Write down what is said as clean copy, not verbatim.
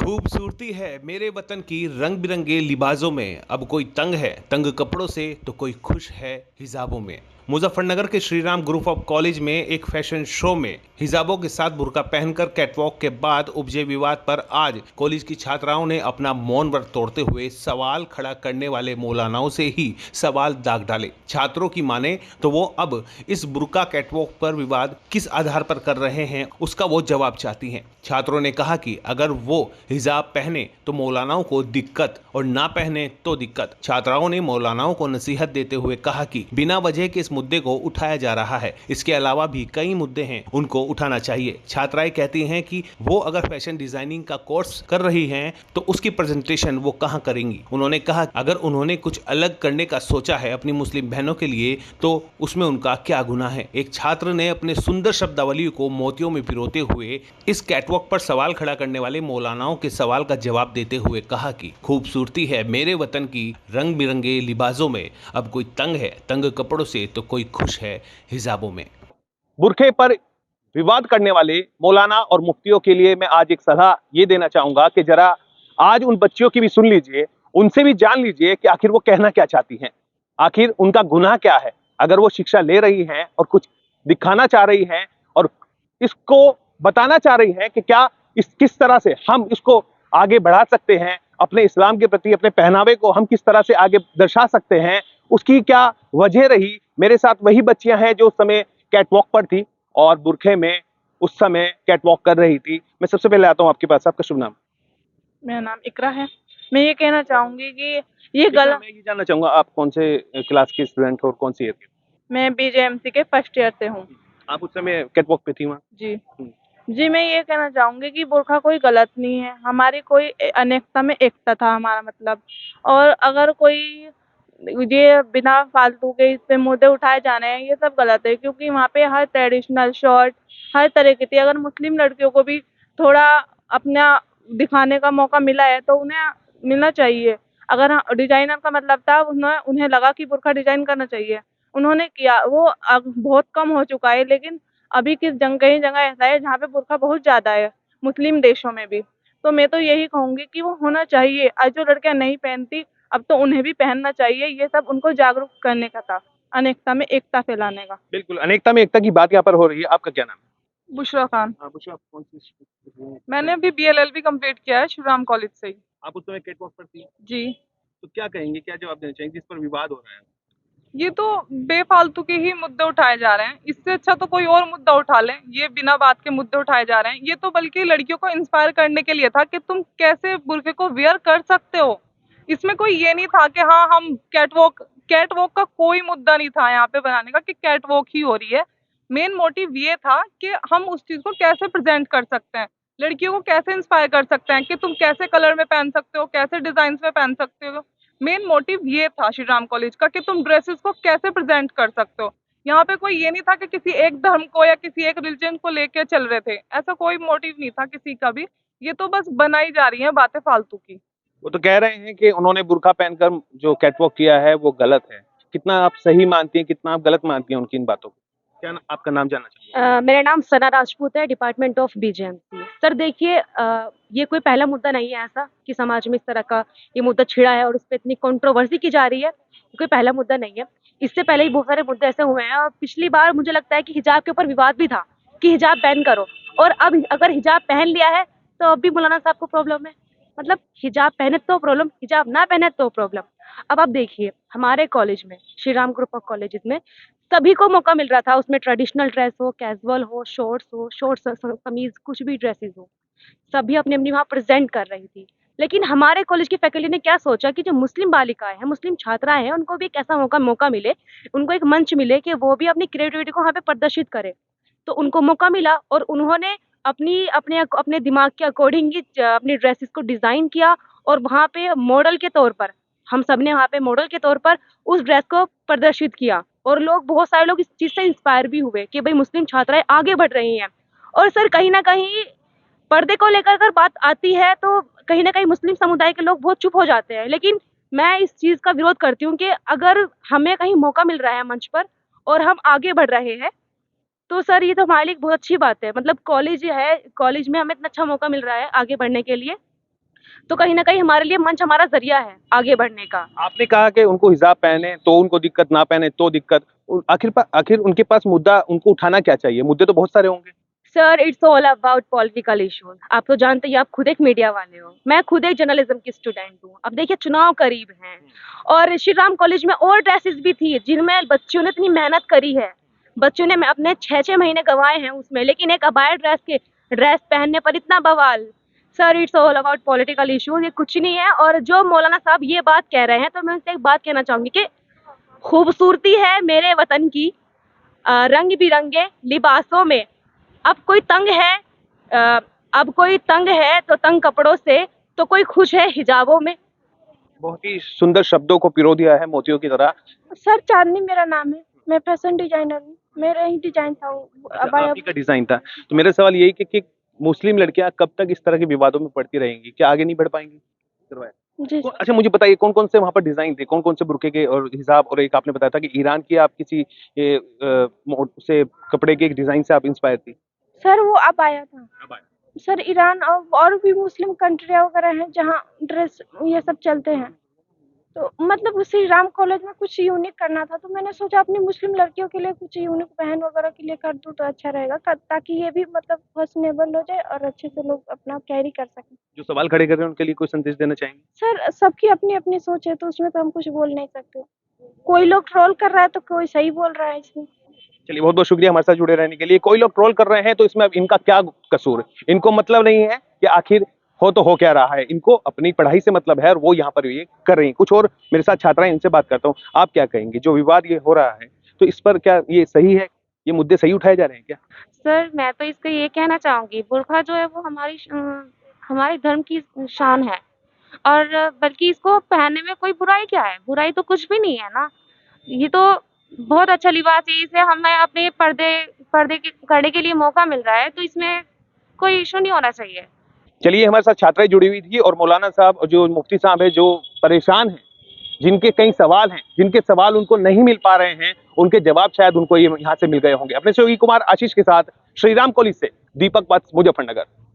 खूबसूरती है मेरे वतन की रंग बिरंगे लिबासों में। अब कोई तंग है तंग कपड़ों से तो कोई खुश है हिजाबों में। मुजफ्फरनगर के Shri Ram group of college में एक फैशन शो में हिजाबों के साथ बुर्का पहनकर कैटवॉक के बाद उपजे विवाद पर आज कॉलेज की छात्राओं ने अपना मौन व्रत तोड़ते हुए सवाल खड़ा करने वाले मौलानाओं से ही सवाल दाग डाले। छात्रों की माने तो वो अब इस बुर्का कैटवॉक पर विवाद किस आधार पर कर रहे हैं उसका वो जवाब चाहती हैं। छात्रों ने कहा कि अगर वो हिजाब पहने तो मौलानाओं को दिक्कत और ना पहने तो दिक्कत। छात्राओं ने मौलानाओं को नसीहत देते हुए कहा कि बिना वजह के इस मुद्दे को उठाया जा रहा है, इसके अलावा भी कई मुद्दे हैं उनको उठाना चाहिए। छात्राएं कहती हैं कि वो अगर फैशन डिजाइनिंग का कोर्स कर रही हैं तो उसकी प्रेजेंटेशन वो कहां करेंगी। उन्होंने कहा अगर उन्होंने कुछ अलग करने का सोचा है अपनी मुस्लिम बहनों के लिए तो उसमें उनका क्या गुनाह है। एक छात्र ने अपने सुंदर शब्दावली को मोतियों में पिरोते हुए इस कैटवॉक पर सवाल खड़ा करने वाले मौलानाओं के सवाल का जवाब देते हुए कहा कि खूबसूरती है मेरे वतन की रंग बिरंगे लिबासों में। अब कोई तंग है तंग कपड़ों से तो कोई खुश है हिजाबों में। बुरखे पर विवाद करने वाले मौलाना और मुफ्तियों के लिए मैं आज एक सलाह ये देना चाहूंगा कि जरा आज उन बच्चियों की भी सुन लीजिए, उनसे भी जान लीजिए कि आखिर वो कहना क्या चाहती हैं, आखिर उनका गुनाह क्या है। अगर वो शिक्षा ले रही हैं और कुछ दिखाना चाह रही हैं और इसको बताना चाह रही हैं कि क्या किस तरह से हम इसको आगे बढ़ा सकते हैं, अपने इस्लाम के प्रति अपने पहनावे को हम किस तरह से आगे दर्शा सकते हैं, उसकी क्या वजह रही। मेरे साथ वही बच्चियां हैं जो उस समय कैटवॉक पर थी और बुरखे में उस समय कैटवॉक कर रही थी। मैं सबसे पहले आता हूँ आपके पास, आपका शुभ नाम? मेरा नाम इकरा है। मैं ये कहना चाहूंगी कि ये गलत। मैं ये जानना चाहूंगा आप कौन से क्लास के स्टूडेंट हो और कौन सी ईयर के? मैं बीजेएमसी के फर्स्ट ईयर से हूँ। आप उस समय कैटवॉक पे थी वहाँ? जी जी, मैं ये कहना चाहूंगी कि बुर्का कोई गलत नहीं है, हमारी कोई अनेकता में एकता था हमारा मतलब। और अगर कोई ये बिना फालतू के इस पे मुद्दे उठाए जाने हैं, ये सब गलत है क्योंकि वहाँ पे हर ट्रेडिशनल शर्ट हर तरह की थी। अगर मुस्लिम लड़कियों को भी थोड़ा अपना दिखाने का मौका मिला है तो उन्हें मिलना चाहिए। अगर डिजाइनर का मतलब था उन्हें लगा कि बुर्का डिजाइन करना चाहिए, उन्होंने किया। वो अब बहुत कम हो चुका है, लेकिन अभी कई जगह ऐसा है जहाँ पे बुर्का बहुत ज्यादा है, मुस्लिम देशों में भी। तो मैं तो यही कहूंगी कि वो होना चाहिए। आज जो लड़कियां नहीं पहनती अब तो उन्हें भी पहनना चाहिए। ये सब उनको जागरूक करने का था, अनेकता में एकता फैलाने का। बिल्कुल, अनेकता में एकता की बात यहाँ पर हो रही है। आपका क्या नाम है? बुशरा खान। हाँ, बुशरा, आप कौन सी? मैंने अभी बीएलएलबी कंप्लीट किया है श्री राम कॉलेज से ही। आप उस समय कैटवॉक पर थी, जी। तो क्या कहेंगे, क्या जवाब देना चाहेंगे जिस पर विवाद हो रहा है? ये तो बेफालतू के ही मुद्दे उठाए जा रहे हैं, इससे अच्छा तो कोई और मुद्दा उठा लें। ये बिना बात के मुद्दे उठाए जा रहे हैं। ये तो बल्कि लड़कियों को इंस्पायर करने के लिए था कि तुम कैसे बुर्के को वेयर कर सकते हो। इसमें कोई ये नहीं था कि हाँ हम कैटवॉक का कोई मुद्दा नहीं था यहाँ पे बनाने का कि कैटवॉक ही हो रही है। मेन मोटिव ये था कि हम उस चीज को कैसे प्रेजेंट कर सकते हैं, लड़कियों को कैसे इंस्पायर कर सकते हैं कि तुम कैसे कलर में पहन सकते हो, कैसे डिजाइन में पहन सकते हो। मेन मोटिव ये था श्री राम कॉलेज का कि तुम ड्रेसेस को कैसे प्रेजेंट कर सकते हो। यहाँ पे कोई ये नहीं था कि किसी एक धर्म को या किसी एक रिलीजन को लेके चल रहे थे, ऐसा कोई मोटिव नहीं था किसी का भी। ये तो बस बनाई जा रही है बातें फालतू की। वो तो कह रहे हैं कि उन्होंने बुर्का पहनकर जो कैटवॉक किया है वो गलत है। कितना आप सही मानती हैं, कितना आप गलत मानती हैं उनकी इन बातों को? क्या आपका नाम जानना चाहिए? मेरा नाम सना राजपूत है, डिपार्टमेंट ऑफ बीजेएमसी। सर देखिए, ये कोई पहला मुद्दा नहीं है ऐसा कि समाज में इस तरह का ये मुद्दा छिड़ा है और उस पर इतनी कंट्रोवर्सी की जा रही है। ये कोई पहला मुद्दा नहीं है, इससे पहले ही बहुत सारे मुद्दे ऐसे हुए हैं। और पिछली बार मुझे लगता है कि हिजाब के ऊपर विवाद भी था कि हिजाब बैन करो, और अब अगर हिजाब पहन लिया है तो अब भी मौलाना साहब को प्रॉब्लम है। मतलब हिजाब पहने तो प्रॉब्लम, हिजाब ना पहने तो प्रॉब्लम। अब आप देखिए हमारे कॉलेज में, Shri Ram group of colleges में सभी को मौका मिल रहा था। उसमें ट्रेडिशनल ड्रेस हो, कैजुअल हो, शॉर्ट्स कमीज, कुछ भी ड्रेसेस हो, सभी अपनी अपनी वहाँ प्रेजेंट कर रही थी। लेकिन हमारे कॉलेज की फैकल्टी ने क्या सोचा कि जो मुस्लिम बालिकाएं हैं, मुस्लिम छात्राएं हैं, उनको भी एक ऐसा मौका मिले, उनको एक मंच मिले कि वो भी अपनी क्रिएटिविटी को वहाँ पे प्रदर्शित करे। तो उनको मौका मिला और उन्होंने अपनी अपने अपने दिमाग के अकॉर्डिंग ही अपनी ड्रेसेस को डिजाइन किया, और वहाँ पे मॉडल के तौर पर हम सब ने वहाँ पे मॉडल के तौर पर उस ड्रेस को प्रदर्शित किया। और बहुत सारे लोग इस चीज से इंस्पायर भी हुए कि भाई मुस्लिम छात्राएं आगे बढ़ रही हैं। और सर कहीं ना कहीं पर्दे को लेकर अगर बात आती है तो कहीं ना कहीं मुस्लिम समुदाय के लोग बहुत चुप हो जाते हैं। लेकिन मैं इस चीज का विरोध करती हूँ कि अगर हमें कहीं मौका मिल रहा है मंच पर और हम आगे बढ़ रहे हैं तो सर ये तो हमारे लिए बहुत अच्छी बात है। मतलब कॉलेज है, कॉलेज में हमें इतना अच्छा मौका मिल रहा है आगे बढ़ने के लिए, तो कहीं ना कहीं हमारे लिए मंच हमारा जरिया है आगे बढ़ने का। आपने कहा कि उनको हिजाब पहने तो उनको दिक्कत, ना पहने तो दिक्कत। आखिर उनके पास मुद्दा उनको उठाना क्या चाहिए? मुद्दे तो बहुत सारे होंगे। Sir it's all about political issues. आप तो जानते ही, आप खुद एक मीडिया वाले हो, मैं खुद एक जर्नलिज्म की स्टूडेंट हूँ। अब देखिए चुनाव करीब हैं और श्री राम कॉलेज में और ड्रेसेस भी थी जिनमें बच्चों ने इतनी मेहनत करी है, बच्चों ने अपने 6-6 महीने गंवाए हैं उसमें, लेकिन एक अबाया ड्रेस पहनने पर इतना बवाल। Sir it's all about political issues, ये कुछ नहीं है। और जो मौलाना साहब ये बात कह रहे हैं तो मैं उनसे एक बात कहना चाहूंगी कि खूबसूरती है मेरे वतन की रंग बिरंगे लिबासों में। अब कोई तंग है तो तंग कपड़ों से, तो कोई खुश है हिजाबों में। बहुत ही सुंदर शब्दों को पिरो दिया है मोतियों की तरह। सर चांदनी मेरा नाम है, मैं फैशन डिजाइनर हूँ, मेरा ही डिजाइन था वो अबाया। आप ही का डिजाइन था। तो मेरा सवाल यही कि मुस्लिम लड़कियां कब तक इस तरह के विवादों में पड़ती रहेंगी? क्या आगे नहीं बढ़ पाएंगी? जी अच्छा मुझे बताइए कौन कौन से वहां पर डिजाइन थे, कौन कौन से बुर्के के और हिजाब, और एक आपने बताया था कि ईरान की आप किसी से कपड़े के एक डिजाइन से आप इंस्पायर थी। सर वो अबाया था। सर ईरान और भी मुस्लिम कंट्रियाँ वगैरह हैं जहाँ ड्रेस ये सब चलते हैं, तो मतलब श्री राम कॉलेज में कुछ यूनिक करना था, तो मैंने सोचा अपनी मुस्लिम लड़कियों के लिए कुछ यूनिक बहन वगैरह के लिए कर दूं तो अच्छा रहेगा, ताकि ये भी मतलब फैशनेबल हो जाए और अच्छे से लोग अपना कैरी कर सकें। जो सवाल खड़े कर रहे हैं उनके लिए कोई संदेश देना चाहेंगे? सर सबकी अपनी अपनी सोच है, तो उसमें तो हम कुछ बोल नहीं सकते। कोई लोग ट्रोल कर रहा है तो कोई सही बोल रहा है इसमें। चलिए बहुत बहुत शुक्रिया हमारे साथ जुड़े रहने के लिए। कोई लोग ट्रोल कर रहे हैं तो इसमें अब इनका क्या कसूर है? इनको मतलब नहीं है कि आखिर हो तो हो क्या रहा है, इनको अपनी पढ़ाई से मतलब है और वो यहाँ पर ये कर रही हैं। कुछ और मेरे साथ छात्राएं, इनसे बात करता हूँ। आप क्या कहेंगे, जो विवाद ये हो रहा है तो इस पर क्या ये सही है? ये मुद्दे सही उठाए जा रहे हैं क्या? सर मैं तो इसको ये कहना चाहूंगी, बुर्का जो है वो हमारे धर्म की शान है, और बल्कि इसको पहनने में कोई बुराई क्या है? बुराई तो कुछ भी नहीं है ना। ये तो बहुत अच्छा लिबास है, इसे हमें अपने पर्दे करने के लिए मौका मिल रहा है, तो इसमें कोई इशू नहीं होना चाहिए। चलिए हमारे साथ छात्राएं जुड़ी हुई थी और मौलाना साहब और जो मुफ्ती साहब है जो परेशान हैं, जिनके कई सवाल हैं, जिनके सवाल उनको नहीं मिल पा रहे हैं, उनके जवाब शायद उनको ये यहाँ से मिल गए होंगे। अपने सहयोगी कुमार आशीष के साथ श्रीराम कॉलेज से दीपक वत्स, मुजफ्फरनगर।